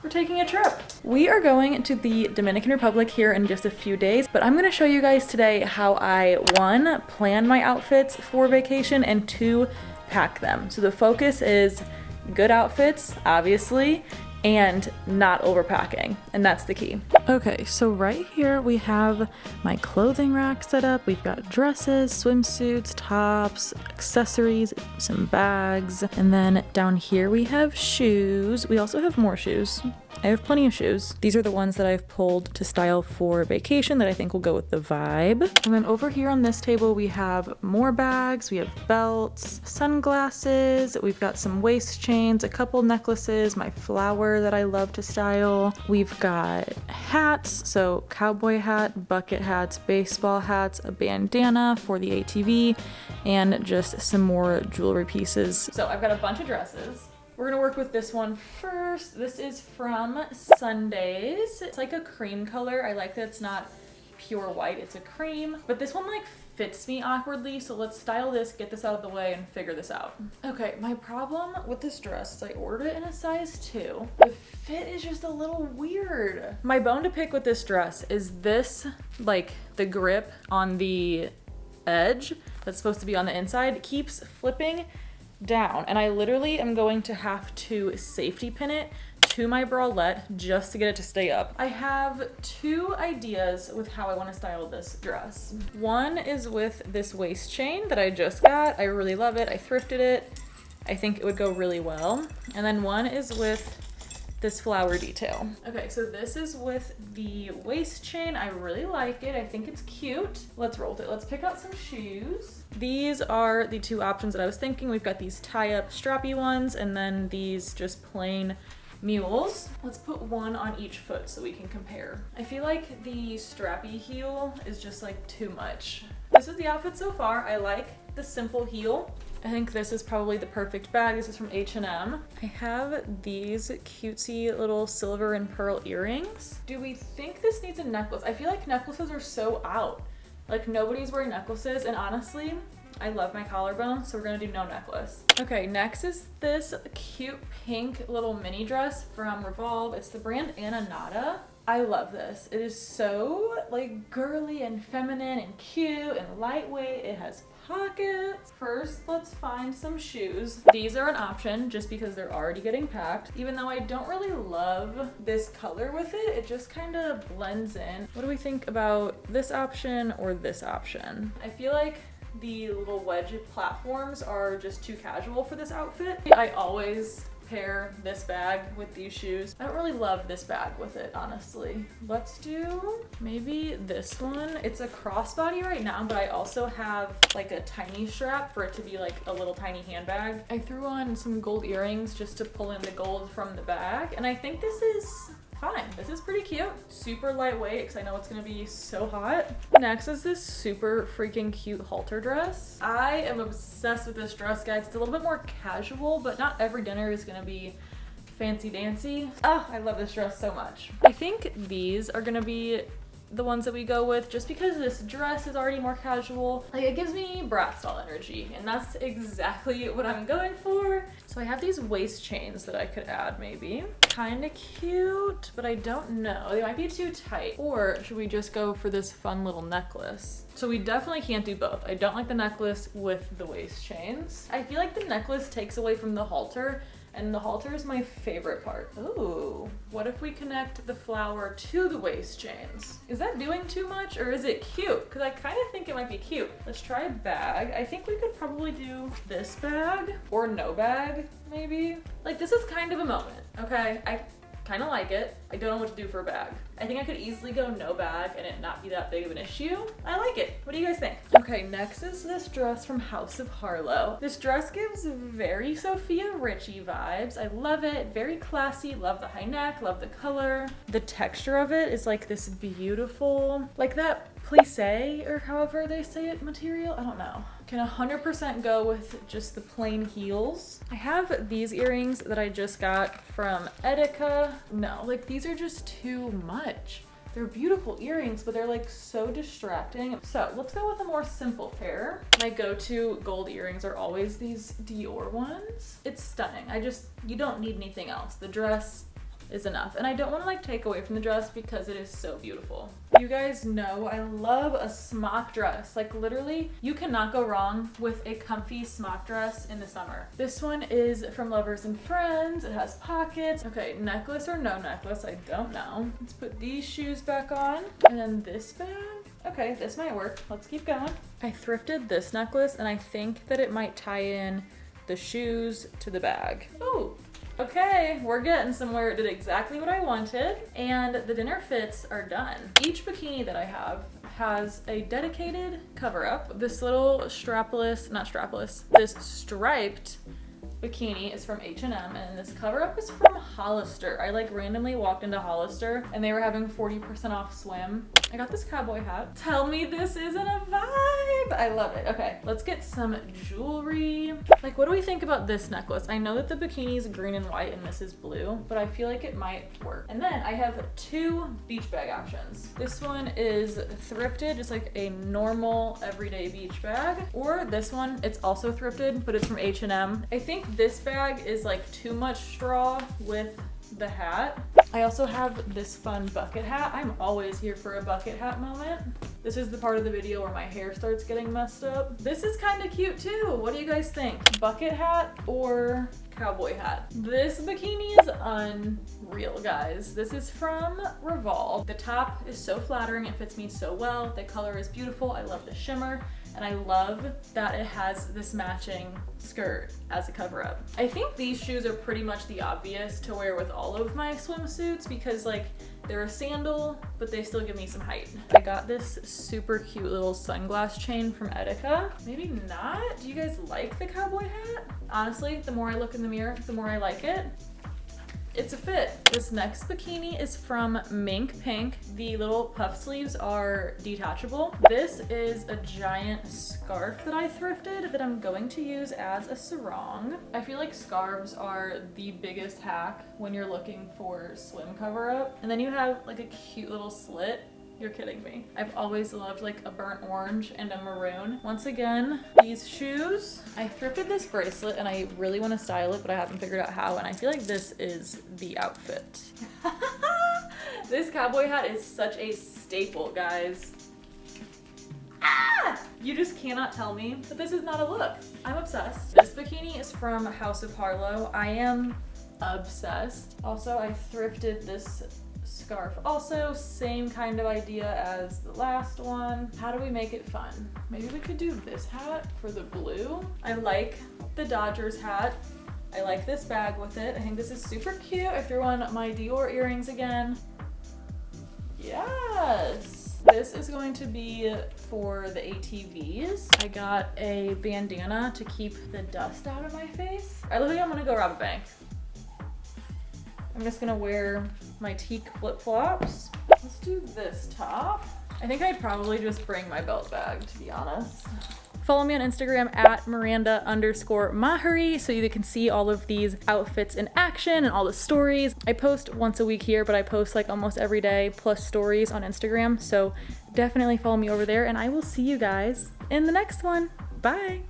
we're taking a trip. We are going to the Dominican Republic here in just a few days, but I'm gonna show you guys today how I, 1, plan my outfits for vacation, and 2, pack them. So the focus is good outfits, obviously, and not overpacking, and that's the key. Okay, so right here we have my clothing rack set up. We've got dresses, swimsuits, tops, accessories, some bags, and then down here we have shoes. We also have more shoes. I have plenty of shoes. These are the ones that I've pulled to style for vacation that I think will go with the vibe. And then over here on this table, we have more bags, we have belts, sunglasses, we've got some waist chains, a couple necklaces, my flower that I love to style. We've got hats, so cowboy hat, bucket hats, baseball hats, a bandana for the ATV, and just some more jewelry pieces. So I've got a bunch of dresses. We're gonna work with this one first. This is from Sundays. It's like a cream color. I like that it's not pure white, it's a cream. But this one like fits me awkwardly, so let's style this, get this out of the way, and figure this out. Okay, my problem with this dress is I ordered it in a size 2. The fit is just a little weird. My bone to pick with this dress is this, like the grip on the edge that's supposed to be on the inside keeps flipping down, and I literally am going to have to safety pin it to my bralette just to get it to stay up. I have 2 ideas with how I want to style this dress. One is with this waist chain that I just got. I really love it. I thrifted it. I think it would go really well. And then one is with this flower detail. Okay, so this is with the waist chain. I really like it. I think it's cute. Let's roll with it. Let's pick out some shoes. These are the 2 options that I was thinking. We've got these tie-up strappy ones, and then these just plain mules. Let's put one on each foot so we can compare. I feel like the strappy heel is just like too much. This is the outfit so far. I like the simple heel. I think this is probably the perfect bag. This is from H&M. I have these cutesy little silver and pearl earrings. Do we think this needs a necklace? I feel like necklaces are so out. Like nobody's wearing necklaces, and honestly, I love my collarbone, so we're gonna do no necklace. Okay, next is this cute pink little mini dress from Revolve. It's the brand Ananata. I love this. It is so like girly and feminine and cute and lightweight. It has pockets. First, let's find some shoes. These are an option just because they're already getting packed. Even though I don't really love this color with it, it just kind of blends in. What do we think about this option or this option? I feel like the little wedge platforms are just too casual for this outfit. I always pair this bag with these shoes. I don't really love this bag with it, honestly. Let's do maybe this one. It's a crossbody right now, but I also have like a tiny strap for it to be like a little tiny handbag. I threw on some gold earrings just to pull in the gold from the bag, and I think this is fine. This is pretty cute. Super lightweight because I know it's gonna be so hot. Next is this super freaking cute halter dress. I am obsessed with this dress, guys. It's a little bit more casual, but not every dinner is gonna be fancy dancy. Oh, I love this dress so much. I think these are gonna be the ones that we go with just because this dress is already more casual. Like it gives me brat style energy, and that's exactly what I'm going for. So I have these waist chains that I could add maybe. Kind of cute, but I don't know. They might be too tight. Or should we just go for this fun little necklace? So we definitely can't do both. I don't like the necklace with the waist chains. I feel like the necklace takes away from the halter, and the halter is my favorite part. Ooh, what if we connect the flower to the waist chains? Is that doing too much, or is it cute? Because I kind of think it might be cute. Let's try a bag. I think we could probably do this bag or no bag, maybe. Like this is kind of a moment, okay? I kind of like it. I don't know what to do for a bag. I think I could easily go no bag and it not be that big of an issue. I like it. What do you guys think? Okay, next is this dress from House of Harlow. This dress gives very Sophia Richie vibes. I love it. Very classy. Love the high neck. Love the color. The texture of it is like this beautiful, like that plissé or however they say it material. I don't know. Can 100% go with just the plain heels. I have these earrings that I just got from Etika. No, like these are just too much. They're beautiful earrings, but they're like so distracting. So let's go with a more simple pair. My go-to gold earrings are always these Dior ones. It's stunning. You don't need anything else. The dress is enough. And I don't want to like take away from the dress because it is so beautiful. You guys know I love a smock dress. Like literally, you cannot go wrong with a comfy smock dress in the summer. This one is from Lovers and Friends. It has pockets. Okay, necklace or no necklace, I don't know. Let's put these shoes back on. And then this bag. Okay, this might work. Let's keep going. I thrifted this necklace and I think that it might tie in the shoes to the bag. Ooh. Okay, we're getting somewhere. It did exactly what I wanted, and the dinner fits are done. Each bikini that I have has a dedicated cover-up. This little strapless, not strapless, this striped bikini is from H&M, and this cover-up is from Hollister. I like randomly walked into Hollister and they were having 40% off swim. I got this cowboy hat. Tell me this isn't a vibe. I love it. Okay, let's get some jewelry. Like, what do we think about this necklace? I know that the bikini is green and white and this is blue, but I feel like it might work. And then I have two beach bag options. This one is thrifted, just like a normal everyday beach bag, or this one, it's also thrifted, but it's from H&M. I think this bag is like too much straw with the hat. I also have this fun bucket hat. I'm always here for a bucket hat moment. This is the part of the video where my hair starts getting messed up. This is kind of cute too. What do you guys think? Bucket hat or cowboy hat? This bikini is unreal, guys. This is from Revolve. The top is so flattering. It fits me so well. The color is beautiful. I love the shimmer. And I love that it has this matching skirt as a cover-up. I think these shoes are pretty much the obvious to wear with all of my swimsuits because like they're a sandal, but they still give me some height. I got this super cute little sunglass chain from Etika. Maybe not. Do you guys like the cowboy hat? Honestly, the more I look in the mirror, the more I like it. It's a fit. This next bikini is from Mink Pink. The little puff sleeves are detachable. This is a giant scarf that I thrifted that I'm going to use as a sarong. I feel like scarves are the biggest hack when you're looking for swim cover up. And then you have like a cute little slit. You're kidding me. I've always loved like a burnt orange and a maroon. Once again, these shoes. I thrifted this bracelet and I really want to style it, but I haven't figured out how, and I feel like this is the outfit. This cowboy hat is such a staple, guys. Ah! You just cannot tell me that this is not a look. I'm obsessed. This bikini is from House of Harlow. I am obsessed. Also, I thrifted this scarf. Also, same kind of idea as the last one. How do we make it fun? Maybe we could do this hat for the blue. I like the Dodgers hat. I like this bag with it. I think this is super cute. I threw on my Dior earrings again. Yes! This is going to be for the ATVs. I got a bandana to keep the dust out of my face. I look like I'm gonna go rob a bank. I'm just gonna wear my teak flip-flops. Let's do this top. I think I'd probably just bring my belt bag, to be honest. Follow me on Instagram at Miranda_Maheri so you can see all of these outfits in action and all the stories. I post once a week here, but I post like almost every day plus stories on Instagram. So definitely follow me over there and I will see you guys in the next one. Bye.